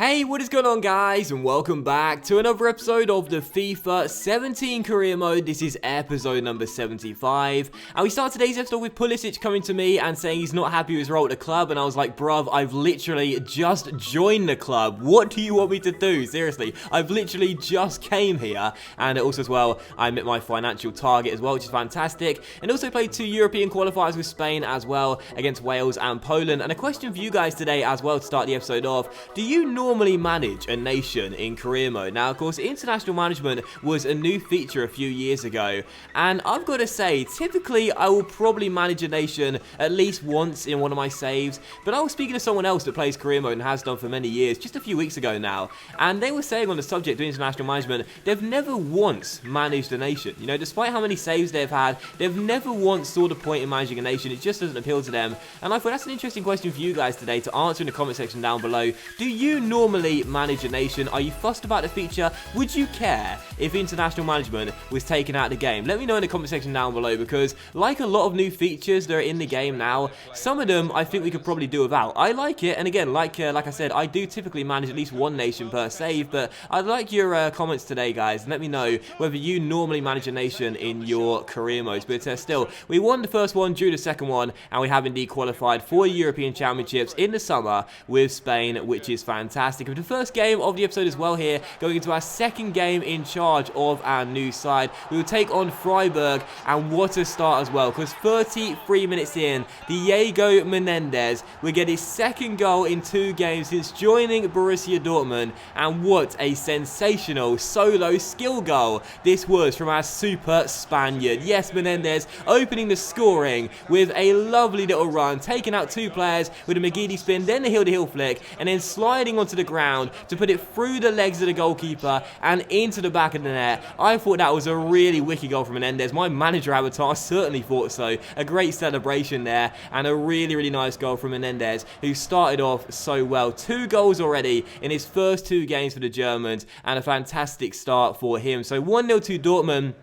Hey, what is going on guys, and welcome back to another episode of the FIFA 17 career mode. This is episode number 75, and we start today's episode with Pulisic coming to me and saying he's not happy with his role at the club, and I was like, bruv, I've literally just joined the club. What do you want me to do? Seriously, I've literally just came here, and also as well, I met my financial target as well, which is fantastic, and also played 2 European qualifiers with Spain as well, against Wales and Poland. And a question for you guys today as well to start the episode off: do you normally manage a nation in career mode? Now, of course, international management was a new feature a few years ago, and I've got to say, typically I will probably manage a nation at least once in one of my saves. But I was speaking to someone else that plays career mode and has done for many years, just a few weeks ago now, and they were saying on the subject of international management, they've never once managed a nation. You know, despite how many saves they've had, they've never once saw the point in managing a nation. It just doesn't appeal to them, and I thought that's an interesting question for you guys today to answer in the comment section down below. Do you normally manage a nation? Are you fussed about the feature? Would you care if international management was taken out of the game? Let me know in the comment section down below, because like a lot of new features that are in the game now, some of them I think we could probably do without. I like it, and again, like I said, I do typically manage at least one nation per save, but I'd like your comments today, guys, and let me know whether you normally manage a nation in your career modes. But still, we won the first one, drew the second one, and we have indeed qualified for European Championships in the summer with Spain, which is fantastic. With the first game of the episode as well here, going into our second game in charge of our new side. We will take on Freiburg, and what a start as well, because 33 minutes in, Diego Menendez will get his second goal in 2 games since joining Borussia Dortmund, and what a sensational solo skill goal this was from our super Spaniard. Yes, Menendez opening the scoring with a lovely little run, taking out 2 players with a McGeady spin, then the heel-to-heel flick, and then sliding onto the ground to put it through the legs of the goalkeeper and into the back of the net. I thought that was a really wicked goal from Menendez. My manager avatar certainly thought so. A great celebration there, and a really, really nice goal from Menendez, who started off so well. 2 goals already in his first 2 games for the Germans, and a fantastic start for him. So 1-0 to Dortmund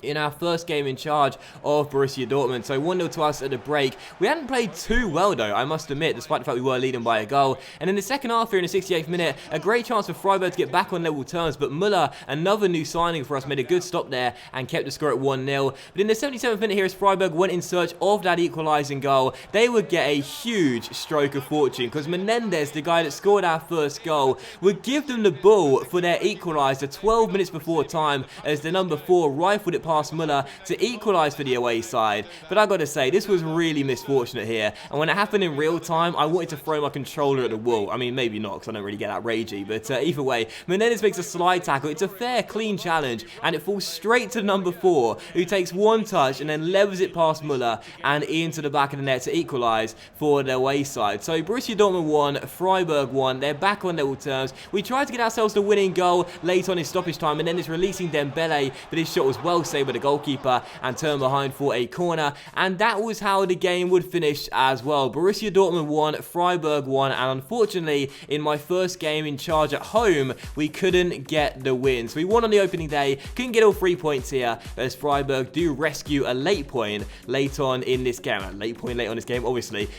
in our first game in charge of Borussia Dortmund. So 1-0 to us at the break. We hadn't played too well though, I must admit, despite the fact we were leading by a goal. And in the second half here in the 68th minute, a great chance for Freiburg to get back on level terms, but Müller, another new signing for us, made a good stop there and kept the score at 1-0. But in the 77th minute here, as Freiburg went in search of that equalising goal, they would get a huge stroke of fortune, because Menendez, the guy that scored our first goal, would give them the ball for their equaliser 12 minutes before time, as the number 4 rifled it past Müller to equalise for the away side. But I gotta say, this was really misfortunate here, and when it happened in real time, I wanted to throw my controller at the wall. I mean, maybe not, because I don't really get that ragey, but either way, Menendez makes a slide tackle. It's a fair, clean challenge, and it falls straight to number 4, who takes one touch and then levels it past Müller and into the back of the net to equalise for the away side. So Borussia Dortmund won, Freiburg won. They're back on level terms. We tried to get ourselves the winning goal late on in stoppage time, and then it's releasing Dembele, but his shot was well saved by the goalkeeper and turned behind for a corner, and that was how the game would finish as well. Borussia Dortmund won, Freiburg won, and unfortunately, in my first game in charge at home, we couldn't get the win. So we won on the opening day, couldn't get all 3 points here, as Freiburg do rescue a late point late on in this game. A late point late on this game, obviously.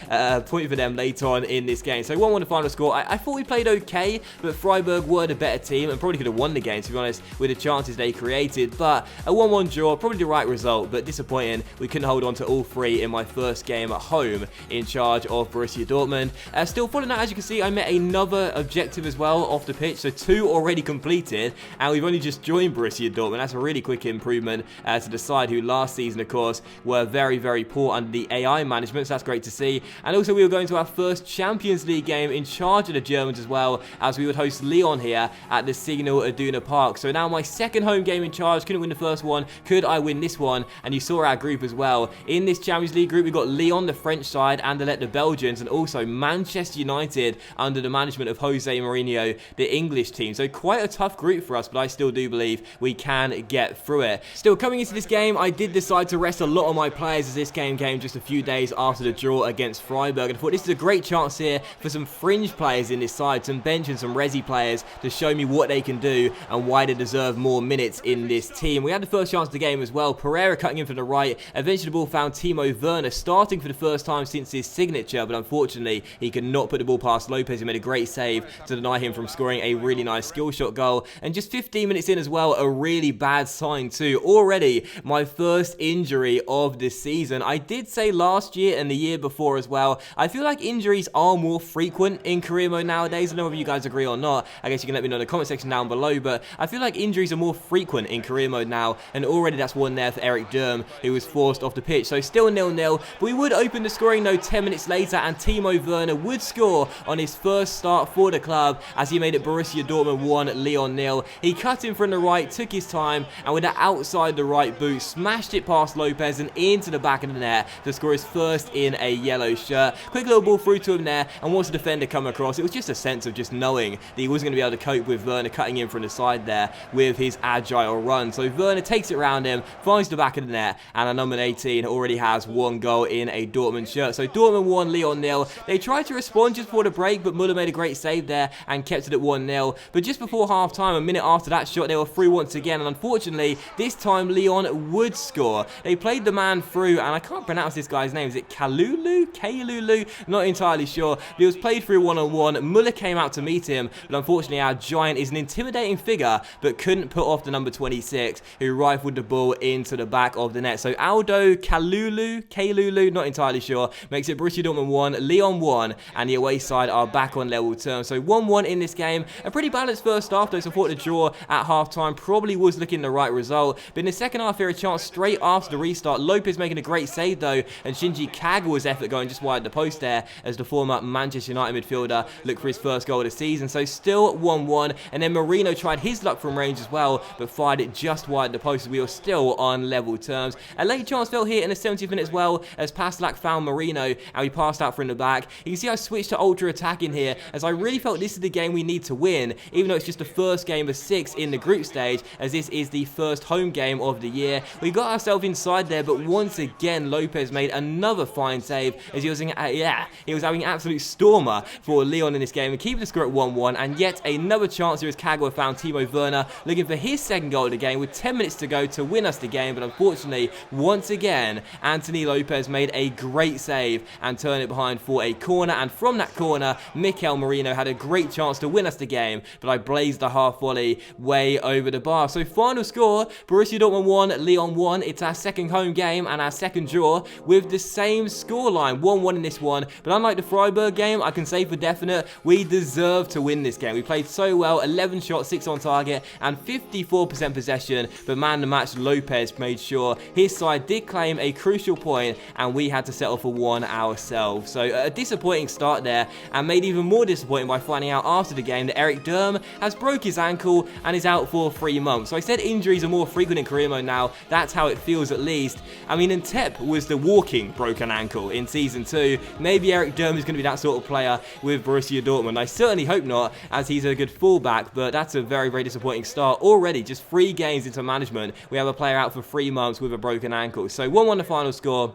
Point for them late on in this game. So 1-1 the final score. I thought we played okay, but Freiburg were the better team and probably could have won the game, to be honest, with the chances they created. But a 1-1 draw, probably the right result, but disappointing. We couldn't hold on to all 3 in my first game at home in charge of Borussia Dortmund. Still following that, as you can see, I met another objective as well off the pitch, so 2 already completed, and we've only just joined Borussia Dortmund. That's a really quick improvement to the side, who last season, of course, were very, very poor under the AI management, so that's great to see. And also, we were going to our first Champions League game in charge of the Germans as well, as we would host Lyon here at the Signal Iduna Park. So now my second home game in charge. Couldn't win the first one. Could I win this one? And you saw our group as well. In this Champions League group, we've got Lyon, the French side, Anderlecht, the Belgians, and also Manchester United under the management of Jose Mourinho, the English team. So quite a tough group for us, but I still do believe we can get through it. Still, coming into this game, I did decide to rest a lot of my players, as this game came just a few days after the draw against Freiburg, and I thought this is a great chance here for some fringe players in this side, some bench and some resi players, to show me what they can do and why they deserve more minutes in this team. We had the first chance chance of the game as well. Pereira cutting in from the right. Eventually the ball found Timo Werner starting for the first time since his signature, but unfortunately he could not put the ball past Lopez, who made a great save to deny him from scoring a really nice skill shot goal. And just 15 minutes in as well, a really bad sign too. Already my first injury of the season. I did say last year and the year before as well, I feel like injuries are more frequent in career mode nowadays. I don't know if you guys agree or not. I guess you can let me know in the comment section down below, but I feel like injuries are more frequent in career mode now, and already that's one there for Eric Durm, who was forced off the pitch. So still 0-0, but we would open the scoring though 10 minutes later, and Timo Werner would score on his first start for the club as he made it Borussia Dortmund 1, Lyon 0. He cut in from the right, took his time, and with that outside the right boot, smashed it past Lopez and into the back of the net to score his first in a yellow shirt. Quick little ball through to him there, and once the defender come across, it was just a sense of just knowing that he wasn't going to be able to cope with Werner cutting in from the side there with his agile run. So Werner takes it around him, finds the back of the net, and our number 18 already has one goal in a Dortmund shirt. So Dortmund 1, Lyon 0. They tried to respond just before the break, but Muller made a great save there and kept it at 1-0. But just before half time, a minute after that shot, they were through once again, and unfortunately this time Lyon would score. They played the man through, and I can't pronounce this guy's name. Is it Kalulu? Not entirely sure, but he was played through one-on-one. Muller came out to meet him, but unfortunately our giant is an intimidating figure, but couldn't put off the number 26, who rifled the ball into the back of the net. So Aldo Kalulu, not entirely sure, makes it Borussia Dortmund 1, Lyon 1, and the away side are back on level terms. So 1-1 in this game. A pretty balanced first half though, so I thought the draw at half-time probably was looking the right result. But in the second half here, a chance straight after the restart. Lopez making a great save though, and Shinji Kagawa's effort going just wide the post there as the former Manchester United midfielder looked for his first goal of the season. So still 1-1, and then Marino tried his luck from range as well, but fired it just wide the post as we were still on level terms. A late chance fell here in the 70th minute as well, as Paslak found Marino, and we passed out from the back. You can see I switched to ultra attacking here, as I really felt this is the game we need to win, even though it's just the first game of 6 in the group stage, as this is the first home game of the year. We got ourselves inside there, but once again Lopez made another fine save, as he was having an absolute stormer for Lyon in this game and keeping the score at 1-1. And yet another chance here as Kagawa found Timo Werner looking for his second goal of the game with 10 minutes to go to win us the game, but unfortunately once again Anthony Lopez made a great save and turned it behind for a corner, and from that corner Mikel Merino had a great chance to win us the game, but I blazed the half volley way over the bar. So final score, Borussia Dortmund 1, Lyon 1. It's our second home game and our second draw with the same scoreline, 1-1 in this one. But unlike the Freiburg game, I can say for definite we deserve to win this game. We played so well, 11 shots, 6 on target and 54% possession, but man the match Lopez made sure his side did claim a crucial point and we had to settle for one ourselves. So a disappointing start there, and made even more disappointing by finding out after the game that Eric Durm has broke his ankle and is out for 3 months. So I said injuries are more frequent in career mode now. That's how it feels at least. I mean, Ntep was the walking broken ankle in Season 2. Maybe Eric Durm is going to be that sort of player with Borussia Dortmund. I certainly hope not, as he's a good fullback, but that's a very, very disappointing start. Already, just 3 games into management, we have a player out for 3 months with a broken ankle. So 1-1 the final score,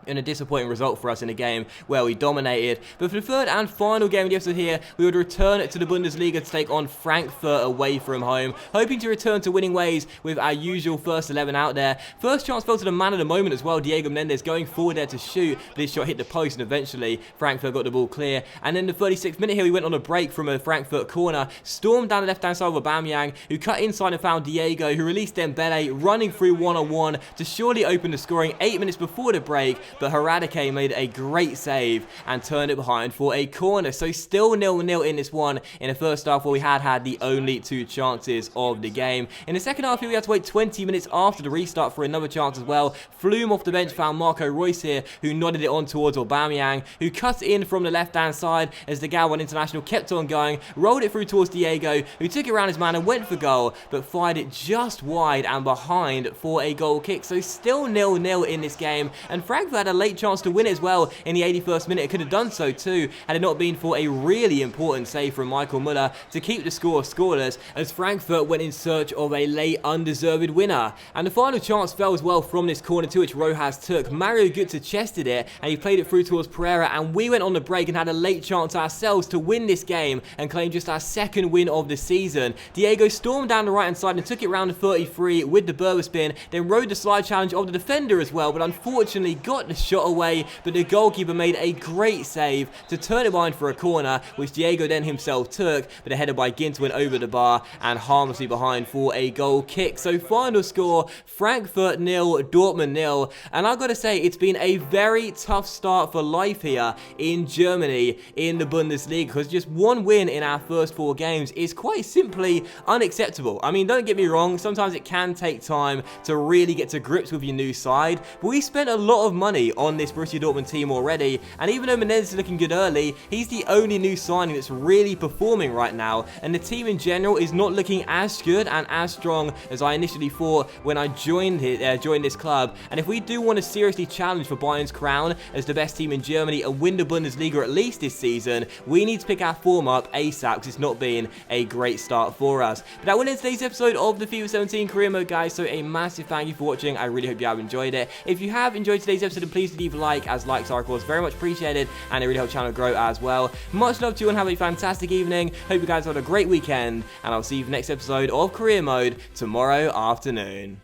and a disappointing result for us in a game where we dominated. But for the third and final game of the episode here, we would return to the Bundesliga to take on Frankfurt away from home, hoping to return to winning ways with our usual first 11 out there. First chance fell to the man of the moment as well, Diego Mendes going forward there to shoot, but his shot hit the post and eventually Frankfurt got the ball clear. And then the 36th minute here, we went on a break from a Frankfurt corner, stormed down the left-hand side of Aubameyang, who cut inside and found Diego, who released Dembele, running through one-on-one to surely open the scoring 8 minutes before the break, but Haradike made a great save and turned it behind for a corner. So still 0-0 in this one in the first half, where we had the only 2 chances of the game. In the second half here, we had to wait 20 minutes after the restart for another chance as well. Flume off the bench found Marco Reus here, who nodded it on towards Aubameyang, who cut in from the left-hand side as the Galwan international kept on going, rolled it through towards Diego, who took it around his man and went for goal, but fired it just wide and behind for a goal kick. So still 0-0 in this game, and Frankfurt had a late chance to win it as well in the 81st minute. It could have done so too had it not been for a really important save from Michael Müller to keep the score scoreless as Frankfurt went in search of a late undeserved winner. And the final chance fell as well from this corner to which Rojas took. Mario Götze chested it and he played it through towards Pereira, and we went on the break and had a late chance ourselves to win this game and claim just our second win of the season. Diego stormed down the right hand side and took it round to 33 with the Berber spin, then rode the slide challenge of the defender as well, but unfortunately got the shot away, but the goalkeeper made a great save to turn it behind for a corner, which Diego then himself took, but a header by Ginter went over the bar and harmlessly behind for a goal kick. So final score, Frankfurt 0, Dortmund 0, and I've got to say it's been a very tough start for life here in Germany in the Bundesliga, because just one win in our first 4 games is quite simply unacceptable. I mean, don't get me wrong, sometimes it can take time to really get to grips with your new side, but we spent a lot of money on this Borussia Dortmund team already, and even though Menezes is looking good early, he's the only new signing that's really performing right now, and the team in general is not looking as good and as strong as I initially thought when I joined this club. And if we do want to seriously challenge for Bayern's crown as the best team in Germany and win the Bundesliga at least this season, we need to pick our form up ASAP, because it's not been a great start for us. But that will end today's episode of the FIFA 17 Career Mode, guys, so a massive thank you for watching. I really hope you have enjoyed it. If you have enjoyed today's episode, then please leave a like, as likes are of course very much appreciated, and it really helps the channel grow as well. Much love to you and have a fantastic evening. Hope you guys had a great weekend, and I'll see you for the next episode of Career Mode tomorrow afternoon.